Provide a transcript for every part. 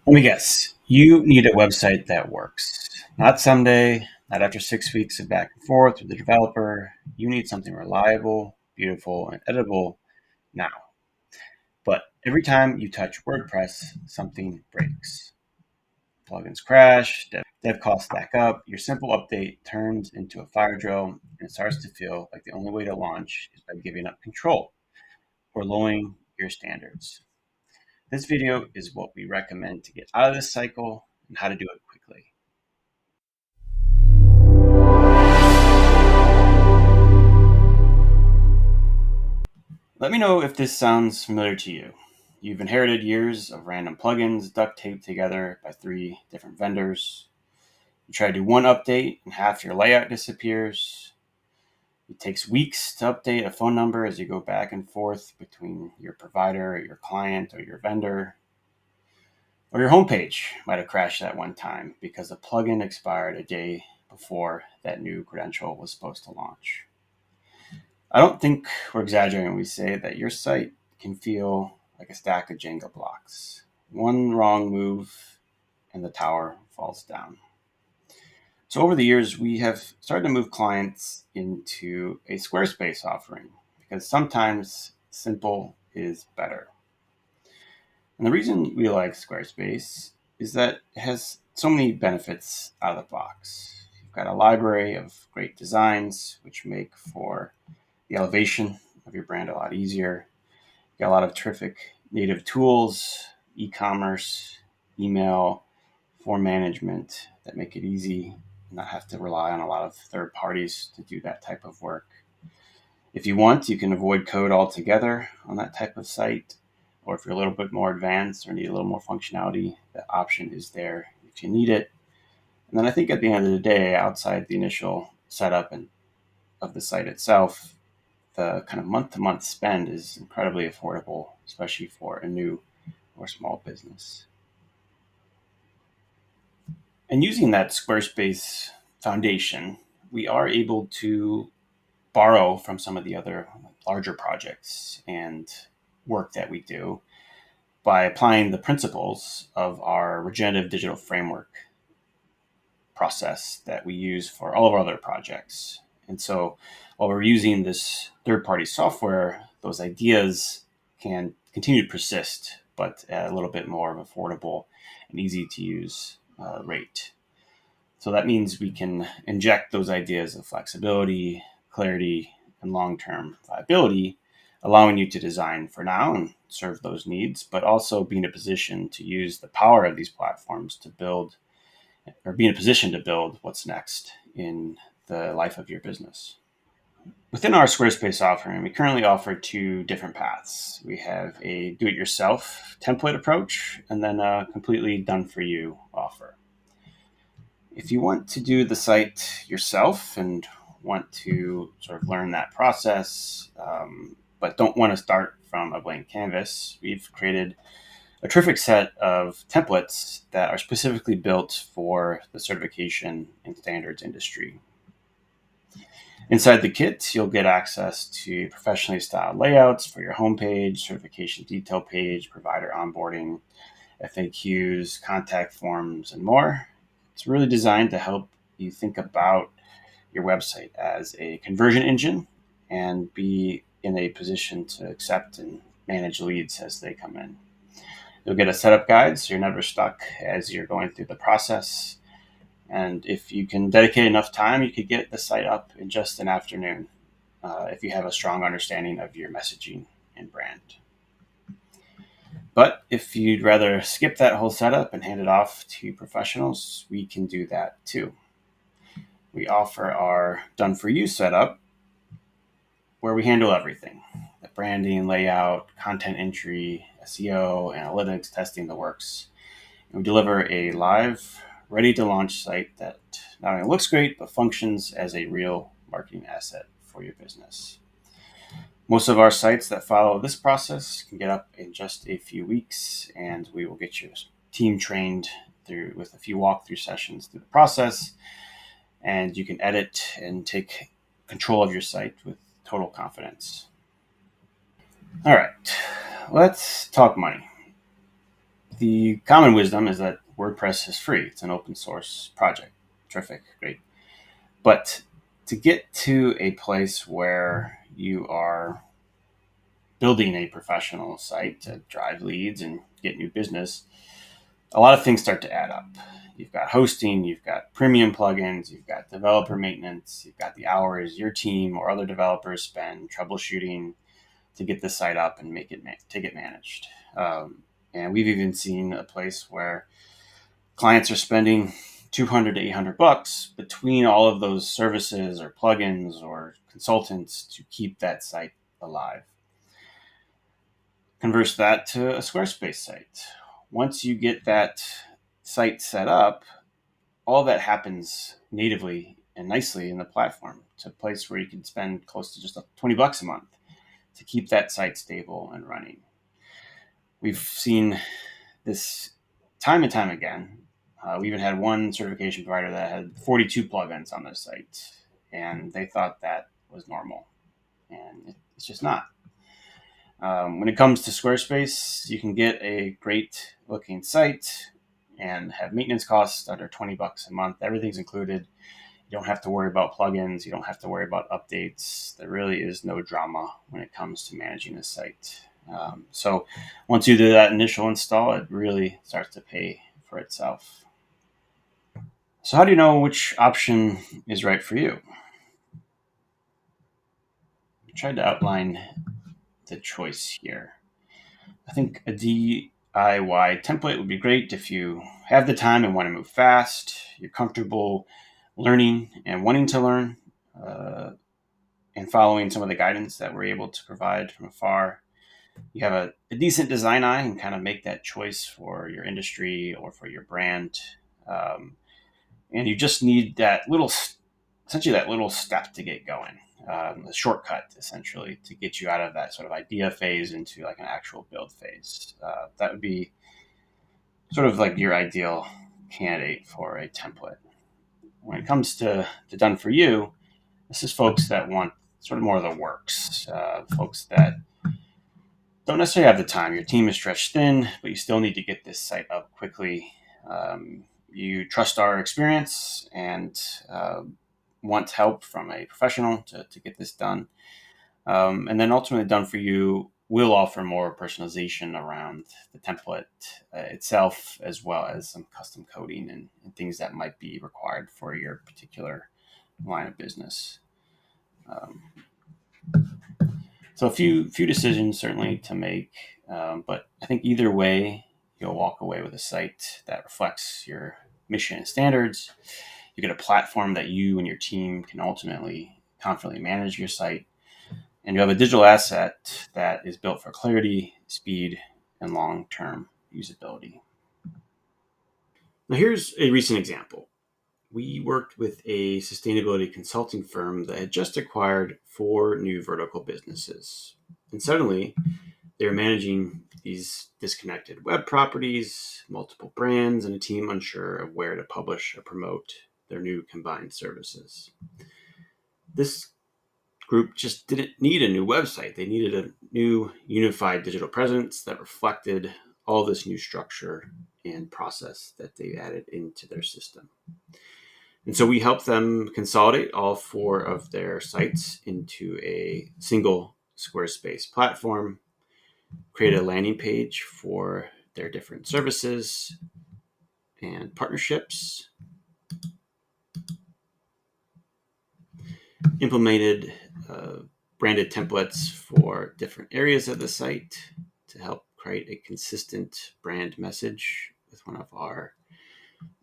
Let me guess. You need a website that works. Not someday, not after 6 weeks of back and forth with the developer. You need something reliable, beautiful, and editable now. But every time you touch WordPress, something breaks. Plugins crash, dev costs stack up, your simple update turns into a fire drill, and it starts to feel like the only way to launch is by giving up control or lowering your standards. This video is what we recommend to get out of this cycle and how to do it quickly. Let me know if this sounds familiar to you. You've inherited years of random plugins duct taped together by 3 different vendors. You try to do one update and half your layout disappears. It takes weeks to update a phone number as you go back and forth between your provider, your client, or your vendor. Or your homepage might have crashed that one time because the plugin expired a day before that new credential was supposed to launch. I don't think we're exaggerating when we say that your site can feel like a stack of Jenga blocks. One wrong move and the tower falls down. So over the years, we have started to move clients into a Squarespace offering because sometimes simple is better. And the reason we like Squarespace is that it has so many benefits out of the box. You've got a library of great designs, which make for the elevation of your brand a lot easier. You've got a lot of terrific native tools, e-commerce, email, form management that make it easy and not have to rely on a lot of third parties to do that type of work. If you want, you can avoid code altogether on that type of site. Or if you're a little bit more advanced or need a little more functionality, that option is there if you need it. And then I think at the end of the day, outside the initial setup and of the site itself, the kind of month-to-month spend is incredibly affordable, especially for a new or small business. And using that Squarespace foundation, we are able to borrow from some of the other larger projects and work that we do by applying the principles of our regenerative digital framework process that we use for all of our other projects. And so while we're using this third-party software, those ideas can continue to persist, but at a little bit more of affordable and easy to use rate. So that means we can inject those ideas of flexibility, clarity, and long-term viability, allowing you to design for now and serve those needs, but also be in a position to use the power of these platforms to build or be in a position to build what's next in the life of your business. Within our Squarespace offering, we currently offer 2 different paths. We have a do-it-yourself template approach and then a completely done-for-you offer. If you want to do the site yourself and want to sort of learn that process, but don't want to start from a blank canvas, we've created a terrific set of templates that are specifically built for the certification and standards industry. Inside the kit, you'll get access to professionally styled layouts for your homepage, certification detail page, provider onboarding, FAQs, contact forms, and more. It's really designed to help you think about your website as a conversion engine and be in a position to accept and manage leads as they come in. You'll get a setup guide so you're never stuck as you're going through the process. And if you can dedicate enough time, you could get the site up in just an afternoon if you have a strong understanding of your messaging and brand. But if you'd rather skip that whole setup and hand it off to professionals, we can do that too. We offer our done-for-you setup where we handle everything: the branding, layout, content entry, SEO, analytics, testing, the works. And we deliver a live, ready-to-launch site that not only looks great, but functions as a real marketing asset for your business. Most of our sites that follow this process can get up in just a few weeks, and we will get your team trained through with a few walkthrough sessions through the process, and you can edit and take control of your site with total confidence. All right, let's talk money. The common wisdom is that WordPress is free. It's an open source project. Terrific, great. But to get to a place where you are building a professional site to drive leads and get new business, a lot of things start to add up. You've got hosting, you've got premium plugins, you've got developer maintenance, you've got the hours your team or other developers spend troubleshooting to get the site up and take it managed. And we've even seen a place where clients are spending 200 to 800 bucks between all of those services or plugins or consultants to keep that site alive. Converse that to a Squarespace site. Once you get that site set up, all that happens natively and nicely in the platform to a place where you can spend close to just 20 bucks a month to keep that site stable and running. We've seen this time and time again. We even had one certification provider that had 42 plugins on their site, and they thought that was normal, and it's just not. When it comes to Squarespace, you can get a great looking site and have maintenance costs under 20 bucks a month. Everything's included. You don't have to worry about plugins. You don't have to worry about updates. There really is no drama when it comes to managing a site. So once you do that initial install, it really starts to pay for itself. So how do you know which option is right for you? I tried to outline the choice here. I think a DIY template would be great if you have the time and want to move fast, you're comfortable learning and wanting to learn, and following some of the guidance that we're able to provide from afar. You have a decent design eye and kind of make that choice for your industry or for your brand. And you just need essentially that little step to get going, a shortcut essentially to get you out of that sort of idea phase into like an actual build phase. That would be sort of like your ideal candidate for a template. When it comes to done for you, this is folks that want sort of more of the works, folks that don't necessarily have the time. Your team is stretched thin, but you still need to get this site up quickly. You trust our experience and want help from a professional to get this done. And then ultimately done for you will offer more personalization around the template itself, as well as some custom coding and things that might be required for your particular line of business. So a few decisions certainly to make, but I think either way, you'll walk away with a site that reflects your mission and standards. You get a platform that you and your team can ultimately confidently manage your site, and you have a digital asset that is built for clarity, speed, and long-term usability. Now, here's a recent example. We worked with a sustainability consulting firm that had just acquired 4 new vertical businesses. And suddenly, they were managing these disconnected web properties, multiple brands, and a team unsure of where to publish or promote their new combined services. This group just didn't need a new website. They needed a new unified digital presence that reflected all this new structure and process that they added into their system. And so we helped them consolidate all 4 of their sites into a single Squarespace platform, create a landing page for their different services and partnerships, implemented branded templates for different areas of the site to help create a consistent brand message with one of our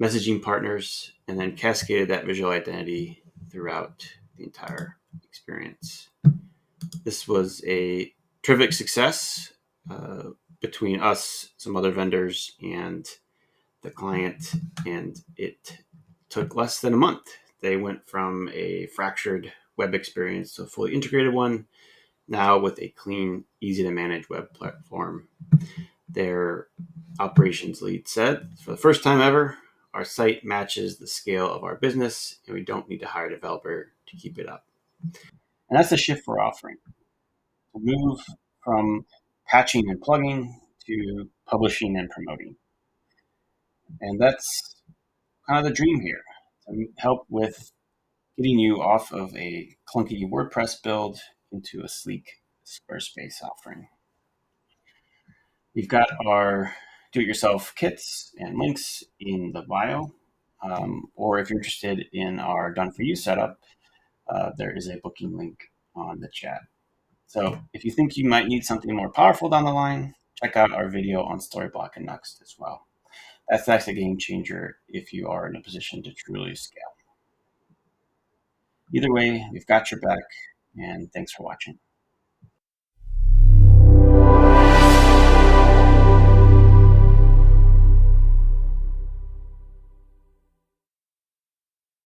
messaging partners, and then cascaded that visual identity throughout the entire experience. This was a terrific success between us, some other vendors, and the client, and it took less than a month. They went from a fractured web experience to a fully integrated one, now with a clean, easy to manage web platform. Their operations lead said, for the first time ever, our site matches the scale of our business, and we don't need to hire a developer to keep it up. And that's the shift we're offering. To move from patching and plugging to publishing and promoting. And that's kind of the dream here, to help with getting you off of a clunky WordPress build into a sleek Squarespace offering. We've got our do-it-yourself kits and links in the bio. Or if you're interested in our done-for-you setup, there is a booking link on the chat. So if you think you might need something more powerful down the line, check out our video on Storyblok and Nuxt as well. That's a game changer if you are in a position to truly scale. Either way, we've got your back, and thanks for watching.